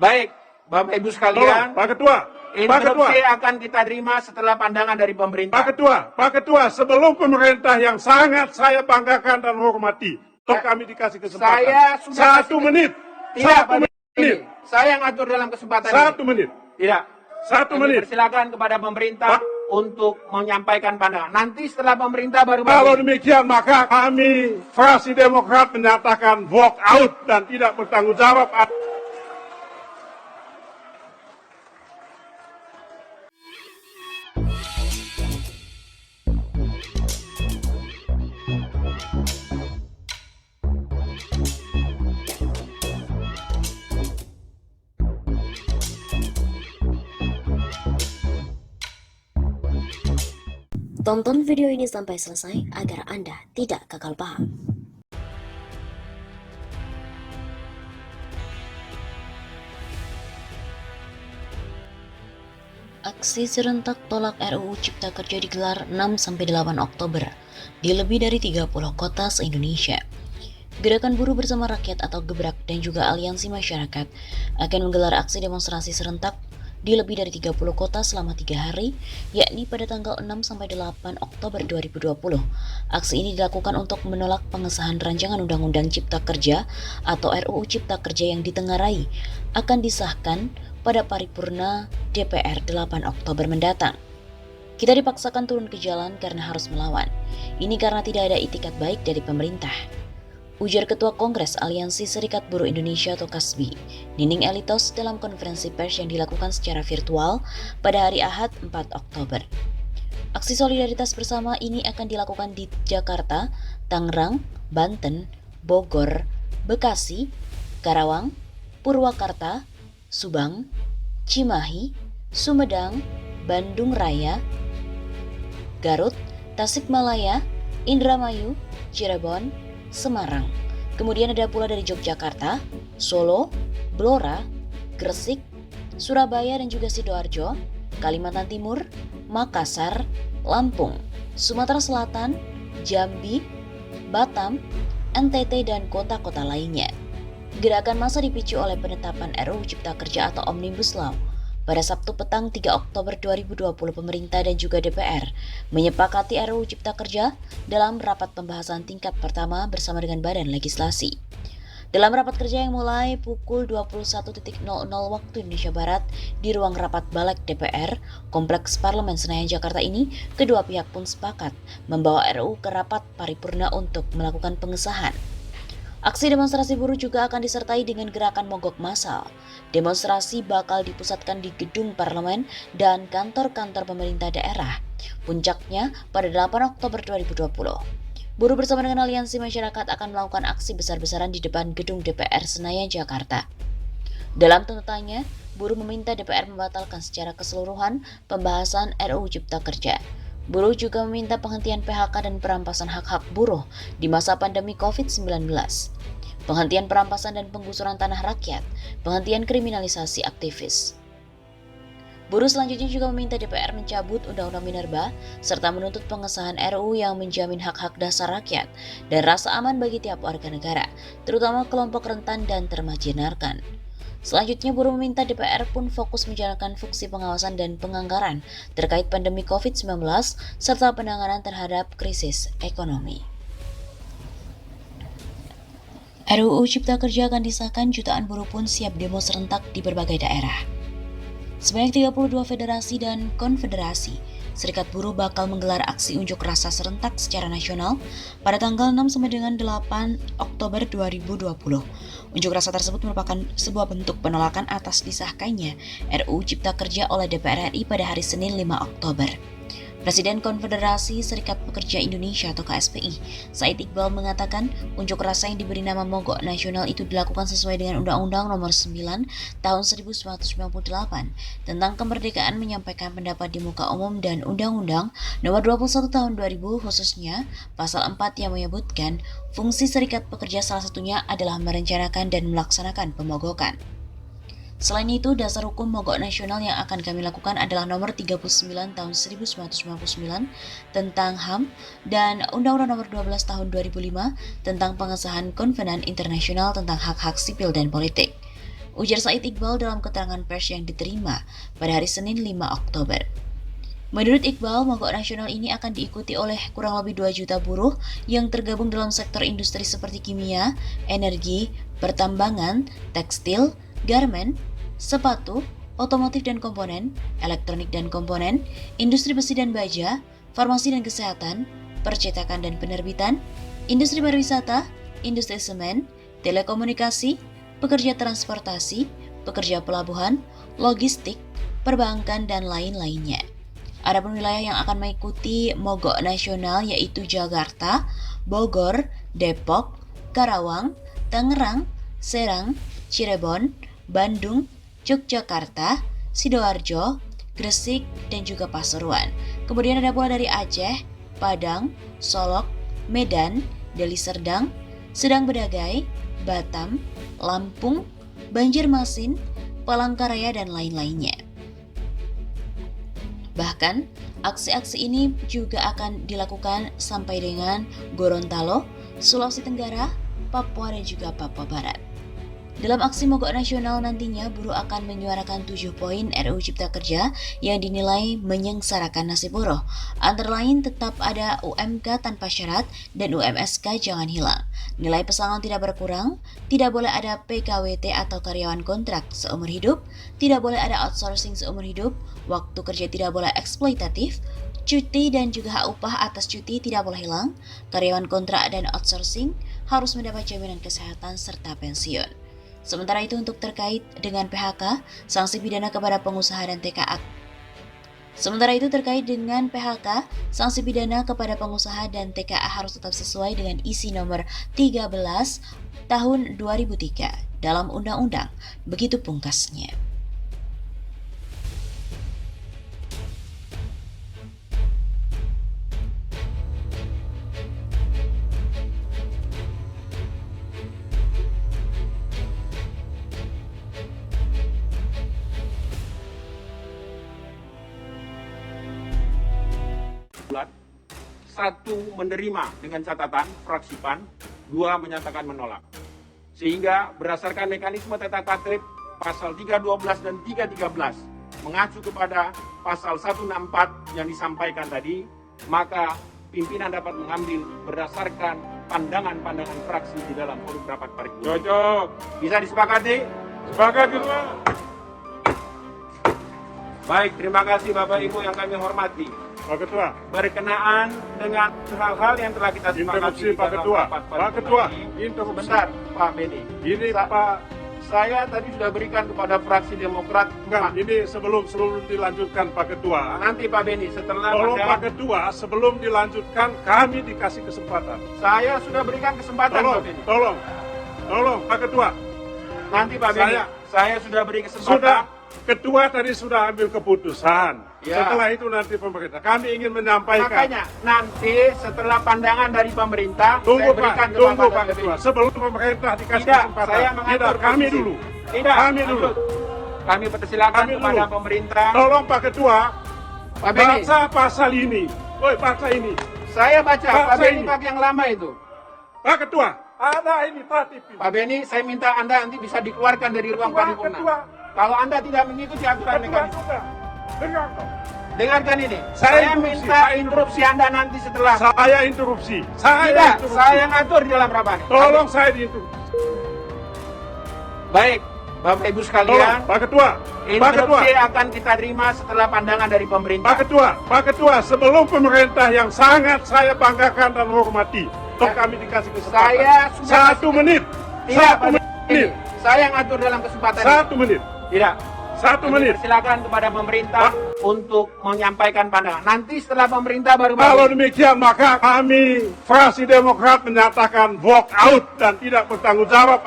Baik, Bapak Ibu Tolong, sekalian, Pak Ketua. Pak Ketua. interupsi akan kita terima setelah pandangan dari pemerintah. Pak Ketua, sebelum pemerintah yang sangat saya banggakan dan hormati, kami dikasih kesempatan. Saya sudah 1 menit. Tidak, 1 menit. Saya ngatur dalam kesempatan 1 ini. menit. Tidak. 1 menit. Silakan kepada pemerintah untuk menyampaikan pandangan. Nanti setelah pemerintah baru. Kalau demikian maka kami fraksi Demokrat menyatakan walk out dan tidak bertanggung jawab. Tonton video ini sampai selesai agar Anda tidak gagal paham. Aksi serentak tolak RUU Cipta Kerja digelar 6-8 Oktober di lebih dari 30 kota se-Indonesia. Gerakan Buruh Bersama Rakyat atau Gebrak dan juga Aliansi Masyarakat akan menggelar aksi demonstrasi serentak di lebih dari 30 kota selama 3 hari, yakni pada tanggal 6-8 Oktober 2020. Aksi ini dilakukan untuk menolak pengesahan rancangan Undang-Undang Cipta Kerja atau RUU Cipta Kerja yang ditengarai akan disahkan pada paripurna DPR 8 Oktober mendatang. Kita dipaksakan turun ke jalan karena harus melawan. Ini karena tidak ada itikat baik dari pemerintah, ujar Ketua Kongres Aliansi Serikat Buruh Indonesia atau KASBI, Nining Elitos dalam konferensi pers yang dilakukan secara virtual pada hari Ahad 4 Oktober. Aksi solidaritas bersama ini akan dilakukan di Jakarta, Tangerang, Banten, Bogor, Bekasi, Karawang, Purwakarta, Subang, Cimahi, Sumedang, Bandung Raya, Garut, Tasikmalaya, Indramayu, Cirebon, Semarang. Kemudian ada pula dari Yogyakarta, Solo, Blora, Gresik, Surabaya dan juga Sidoarjo, Kalimantan Timur, Makassar, Lampung, Sumatera Selatan, Jambi, Batam, NTT dan kota-kota lainnya. Gerakan massa dipicu oleh penetapan RUU Cipta Kerja atau Omnibus Law. Pada Sabtu petang 3 Oktober 2020, pemerintah dan juga DPR menyepakati RUU Cipta Kerja dalam rapat pembahasan tingkat pertama bersama dengan Badan Legislasi. Dalam rapat kerja yang mulai pukul 21.00 waktu Indonesia Barat di ruang rapat Balek DPR, Kompleks Parlemen Senayan Jakarta ini, kedua pihak pun sepakat membawa RUU ke rapat paripurna untuk melakukan pengesahan. Aksi demonstrasi buruh juga akan disertai dengan gerakan mogok massal. Demonstrasi bakal dipusatkan di gedung parlemen dan kantor-kantor pemerintah daerah. Puncaknya pada 8 Oktober 2020. Buruh bersama dengan Aliansi Masyarakat akan melakukan aksi besar-besaran di depan gedung DPR Senayan Jakarta. Dalam tuntutannya, buruh meminta DPR membatalkan secara keseluruhan pembahasan RUU Cipta Kerja. Buruh juga meminta penghentian PHK dan perampasan hak-hak buruh di masa pandemi COVID-19, penghentian perampasan dan penggusuran tanah rakyat, penghentian kriminalisasi aktivis. Buruh selanjutnya juga meminta DPR mencabut Undang-Undang Minerba serta menuntut pengesahan RUU yang menjamin hak-hak dasar rakyat dan rasa aman bagi tiap warga negara, terutama kelompok rentan dan termarginalkan. Selanjutnya, buruh meminta DPR pun fokus menjalankan fungsi pengawasan dan penganggaran terkait pandemi COVID-19 serta penanganan terhadap krisis ekonomi. RUU Cipta Kerja akan disahkan, jutaan buruh pun siap demo serentak di berbagai daerah. Sebanyak 32 federasi dan konfederasi Serikat Buruh bakal menggelar aksi unjuk rasa serentak secara nasional pada tanggal 6 sampai dengan 8 Oktober 2020. Unjuk rasa tersebut merupakan sebuah bentuk penolakan atas disahkannya RUU Cipta Kerja oleh DPR RI pada hari Senin 5 Oktober. Presiden Konfederasi Serikat Pekerja Indonesia atau KSPI, Said Iqbal mengatakan unjuk rasa yang diberi nama Mogok Nasional itu dilakukan sesuai dengan Undang-Undang Nomor 9 Tahun 1998 tentang kemerdekaan menyampaikan pendapat di muka umum dan Undang-Undang Nomor 21 Tahun 2000 khususnya Pasal 4 yang menyebutkan fungsi serikat pekerja salah satunya adalah merencanakan dan melaksanakan pemogokan. Selain itu, dasar hukum mogok nasional yang akan kami lakukan adalah Nomor 39 Tahun 1999 tentang HAM dan Undang-Undang Nomor 12 Tahun 2005 tentang pengesahan Konvenan Internasional tentang Hak-Hak Sipil dan Politik. ujar Said Iqbal dalam keterangan pers yang diterima pada hari Senin 5 Oktober. Menurut Iqbal, mogok nasional ini akan diikuti oleh kurang lebih 2 juta buruh yang tergabung dalam sektor industri seperti kimia, energi, pertambangan, tekstil, garmen, sepatu, otomotif dan komponen, elektronik dan komponen, industri besi dan baja, farmasi dan kesehatan, percetakan dan penerbitan, industri pariwisata, industri semen, telekomunikasi, pekerja transportasi, pekerja pelabuhan, logistik, perbankan, dan lain-lainnya. Adapun wilayah yang akan mengikuti mogok nasional yaitu Jakarta, Bogor, Depok, Karawang, Tangerang, Serang, Cirebon, Bandung, Yogyakarta, Sidoarjo, Gresik, dan juga Pasuruan. Kemudian ada pula dari Aceh, Padang, Solok, Medan, Deli Serdang, Sedang Bedagai, Batam, Lampung, Banjarmasin, Palangkaraya, dan lain-lainnya. Bahkan, aksi-aksi ini juga akan dilakukan sampai dengan Gorontalo, Sulawesi Tenggara, Papua, dan juga Papua Barat. Dalam aksi mogok nasional nantinya, buruh akan menyuarakan 7 poin RUU Cipta Kerja yang dinilai menyengsarakan nasib buruh. Antara lain tetap ada UMK tanpa syarat dan UMSK jangan hilang. Nilai pesangon tidak berkurang, tidak boleh ada PKWT atau karyawan kontrak seumur hidup, tidak boleh ada outsourcing seumur hidup, waktu kerja tidak boleh eksploitatif, cuti dan juga hak upah atas cuti tidak boleh hilang, karyawan kontrak dan outsourcing harus mendapat jaminan kesehatan serta pensiun. Sementara itu untuk terkait dengan PHK, sanksi pidana kepada pengusaha dan TKA. Sementara itu terkait dengan PHK, sanksi pidana kepada pengusaha dan TKA harus tetap sesuai dengan isi nomor 13 tahun 2003 dalam undang-undang. Begitu pungkasnya. Satu, menerima dengan catatan fraksi PAN, 2, menyatakan menolak. Sehingga berdasarkan mekanisme tata tertib pasal 312 dan 313 mengacu kepada pasal 164 yang disampaikan tadi, maka pimpinan dapat mengambil berdasarkan pandangan-pandangan fraksi di dalam forum rapat paripurna. Cocok. Bisa disepakati? Sepakat Ketua. Baik, terima kasih Bapak Ibu yang kami hormati. Pak Ketua. Berkenaan dengan hal-hal yang telah kita sepakati Interupsi di Pak dalam Ketua. rapat Pak paripurna Ketua. ini. Interupsi. Sebentar, Pak Beni. Ini Pak. Saya tadi sudah berikan kepada fraksi Demokrat. Enggak, ini sebelum dilanjutkan Pak Ketua. Nanti Pak Beni, setelah Tolong Anda, Pak Ketua, sebelum dilanjutkan kami dikasih kesempatan. saya sudah berikan kesempatan Tolong, Pak Beni. tolong Pak Ketua. Nanti Pak Beni, saya sudah beri kesempatan. Sudah, Ketua tadi sudah ambil keputusan. Ya. Setelah itu nanti pemerintah. Kami ingin menyampaikan. Makanya nanti setelah pandangan dari pemerintah, Tunggu saya berikan Pak, tunggu kesempatan Pak Pak Ketua. Beni. Sebelum pemerintah dikasih Tidak, kesempatan. saya mengatur Tidak, kami posisi. dulu. Tidak, Kami dulu. lanjut. Kami persilakan Kami kepada dulu. pemerintah. Tolong Pak Ketua, Pak Beni, baca pasal ini. Woi, baca ini. saya baca. Pak Baca Beni ini. pakai yang lama itu. Pak Ketua, ada ini tatip ini. Pak Beni, saya minta Anda nanti bisa dikeluarkan dari ruang paripurna. Ketua. Kalau Anda tidak mengikuti aturan Ketua mekanisme. sudah. Dengar dong. Dengarkan ini. Saya minta interupsi Anda nanti setelah. Saya interupsi. Tidak, saya ngatur di dalam rapat. Tolong saya diinterupsi. Baik, Bapak Ibu Tolong, sekalian, Pak Ketua. Pak Ketua. interupsi akan kita terima setelah pandangan dari pemerintah. Pak Ketua, sebelum pemerintah yang sangat saya banggakan dan hormati, toh kami dikasih kesempatan. Saya sudah 1 menit. Tidak, 1 Pak menit. Beni. Saya ngatur dalam kesempatan ini. 1 menit. Tidak. 1 menit. Silakan kepada pemerintah untuk menyampaikan pandangan. Nanti setelah pemerintah baru. Kalau demikian maka kami fraksi Demokrat menyatakan walk out dan tidak bertanggung jawab